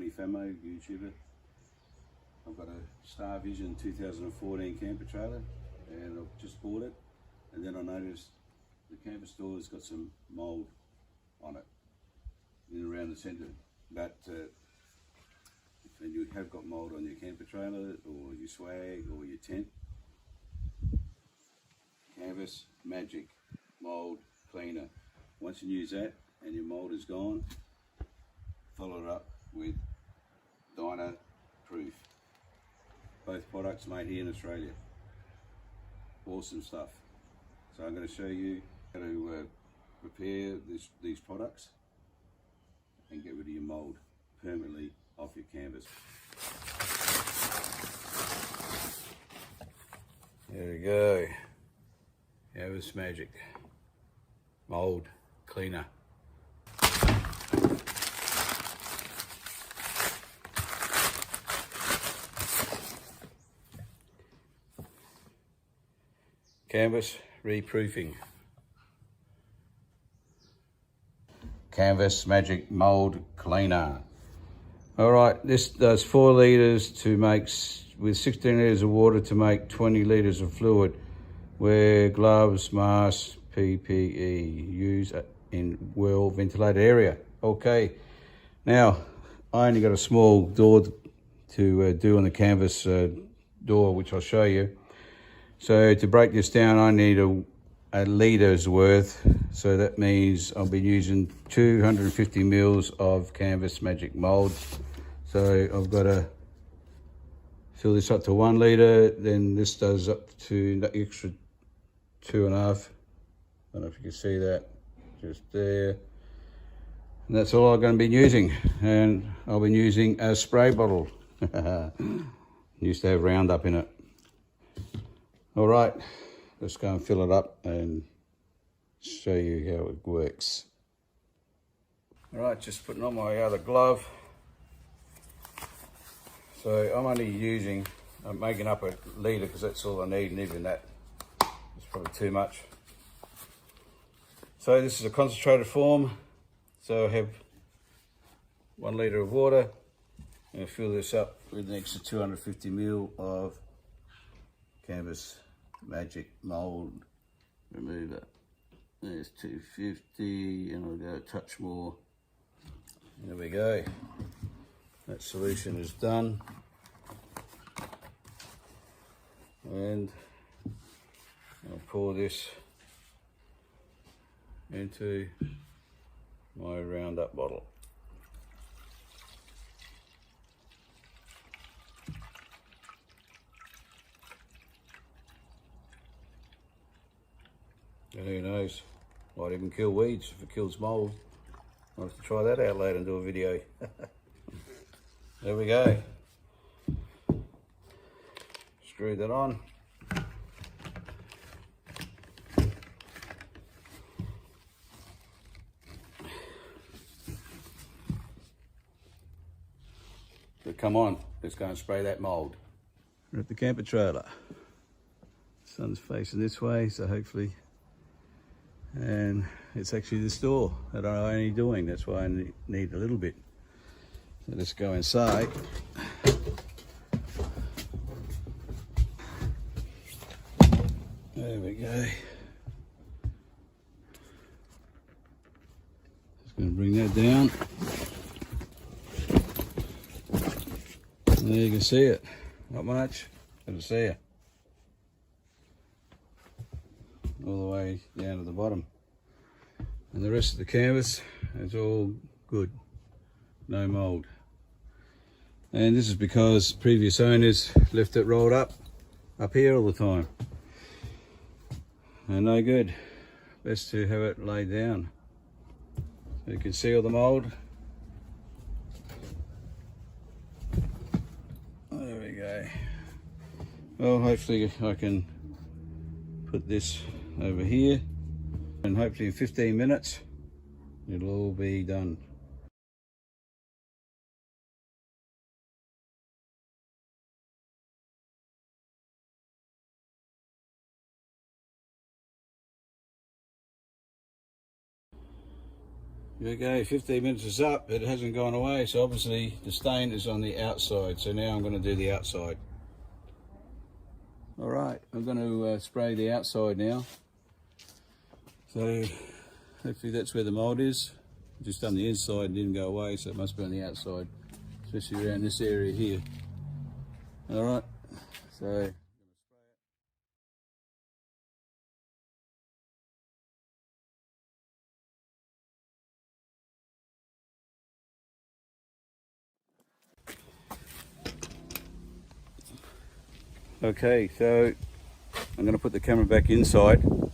Famo, YouTuber. I've got a Star Vision 2014 camper trailer and I've just bought it, and then I noticed the camper store has got some mould on it in around the centre. But if you have got mould on your camper trailer or your swag or your tent, Canvas Magic Mould Cleaner. Once you use that and your mould is gone, follow it up with Dynaproof. Both products made here in Australia. Awesome stuff. So I'm going to show you how to prepare these products and get rid of your mould permanently off your canvas. There we go. Canvas Magic Mould Cleaner. Canvas reproofing. Canvas Magic Mould Cleaner. Alright, this does 4 litres to make, with 16 litres of water to make 20 litres of fluid. Wear gloves, masks, PPE. Use in well ventilated area. Okay, now I only got a small door to do on the canvas door, which I'll show you. So to break this down, I need a litres worth. So that means I'll be using 250 mils of Canvas Magic Mould. So I've got to fill this up to 1 litre, then this does up to the extra 2.5. I don't know if you can see that, just there. And that's all I'm going to be using. And I'll be using a spray bottle. Used to have Roundup in it. All right, let's go and fill it up and show you how it works. All right, just putting on my other glove. So I'm only I'm making up a litre because that's all I need, and even that is probably too much. So this is a concentrated form. So I have 1 litre of water. I'm going to fill this up with an extra 250 ml of Canvas Magic Mould Remover. There's 250, and I'll go a touch more. There we go. That solution is done. And I'll pour this into my Roundup bottle. And who knows, might even kill weeds if it kills mould. I'll have to try that out later and do a video. There we go. Screw that on. So come on, let's go and spray that mould. We're at the camper trailer. Sun's facing this way, so hopefully, and it's actually the store that I'm only doing, that's why I need a little bit. So let's go inside. There we go. Just going to bring that down. There you can see it. Not much, but it's there. All the way down to the bottom. And the rest of the canvas is all good. No mould. And this is because previous owners left it rolled up here all the time. And no good. Best to have it laid down. So you can see all the mould. There we go. Well, hopefully I can put this over here, and hopefully in 15 minutes it'll all be done. Okay, 15 minutes is up. It hasn't gone away, so obviously the stain is on the outside. So now I'm going to do the outside. All right, I'm going to spray the outside now. So hopefully that's where the mold is. Just done the inside and didn't go away, so it must be on the outside, especially around this area here. All right, so. Okay, so I'm going to put the camera back inside so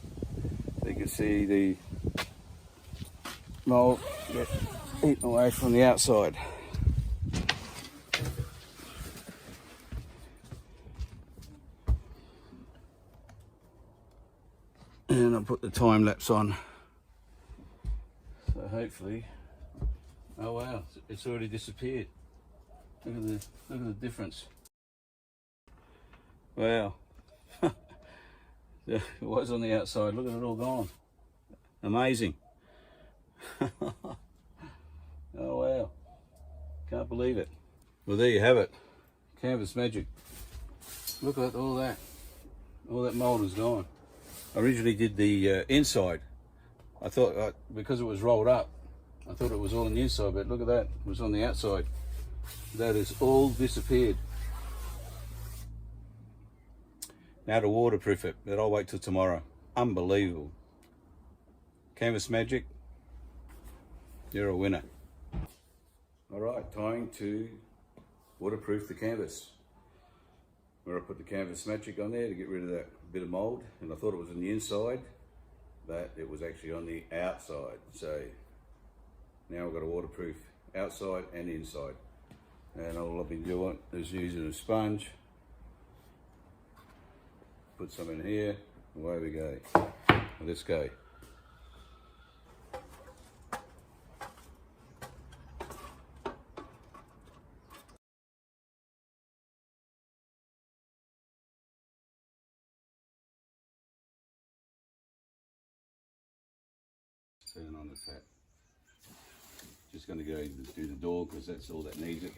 you can see the mold get eaten away from the outside. And I'll put the time lapse on. So hopefully, oh wow, it's already disappeared. Look at the difference. Wow. It was on the outside. Look at it all gone. Amazing. Oh wow. Can't believe it. Well, there you have it. Canvas Magic. Look at all that. All that mold is gone. I originally did the inside. I thought, because it was rolled up, I thought it was all on the inside, but look at that. It was on the outside. That has all disappeared. Now to waterproof it, but I'll wait till tomorrow. Unbelievable. Canvas Magic, you're a winner. All right, time to waterproof the canvas. Where I put the Canvas Magic on there to get rid of that bit of mold, and I thought it was on the inside, but it was actually on the outside. So now I've got to waterproof outside and inside. And all I've been doing is using a sponge. Put some in here, away we go. Let's go. Turn on the tap. Just going to go through the door because that's all that needs it.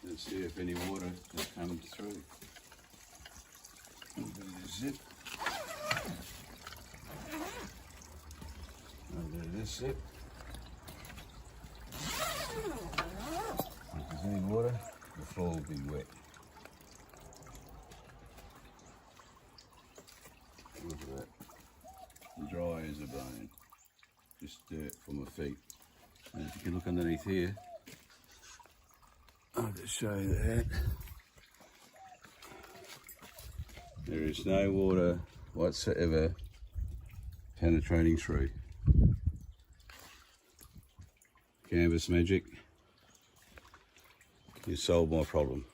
Let's see if any water is coming through. Zip. Under this zip. If there's any water, the floor will be wet. Look at that. Dry as a bone. Just dirt from my feet. And if you can look underneath here, I'll just show you that. There is no water whatsoever penetrating through. Canvas Magic, you solved my problem.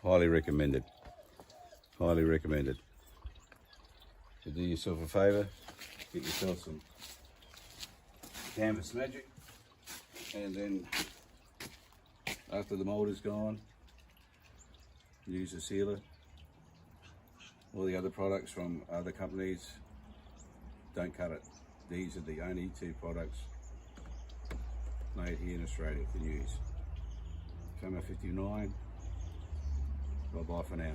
Highly recommended. Highly recommended. So do yourself a favour, get yourself some Canvas Magic, and then after the mold is gone, use a sealer. All the other products from other companies, don't cut it. These are the only two products made here in Australia to use. Famo59, bye bye for now.